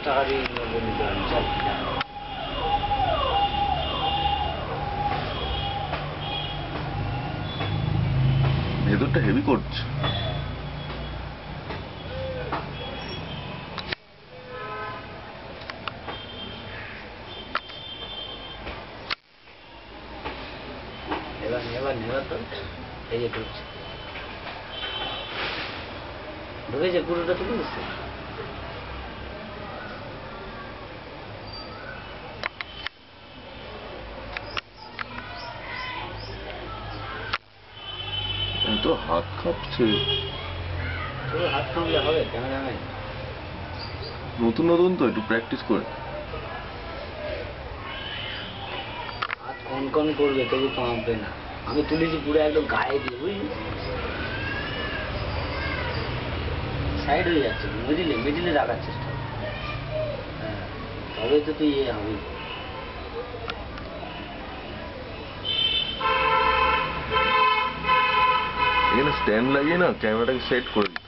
টাকা দিয়ে নিতে পারেন, চল। ভেতরটা হেভি করছে। এবার তো এই যে ঢুকছে, ঢুকেছে, পুরোটা তুলে দিচ্ছে। তো হাত কাঁপছে। তোর হাত কামড়ে হবে ক্যামেরা নাই। নতুন নতুন তো একটু প্র্যাকটিস করে। হাত কন করবে, তবু কাঁপবে না। আমি তুলেছি পুরো একদম গায়ে দিয়ে, বুঝলি, সাইড হয়ে যাচ্ছে, মিডিলে রাখার চেষ্টা। হ্যাঁ, তবে তো তুই হবে। এখানে স্ট্যান্ড লাগিয়ে না ক্যামেরাটাকে সেট করে দিই।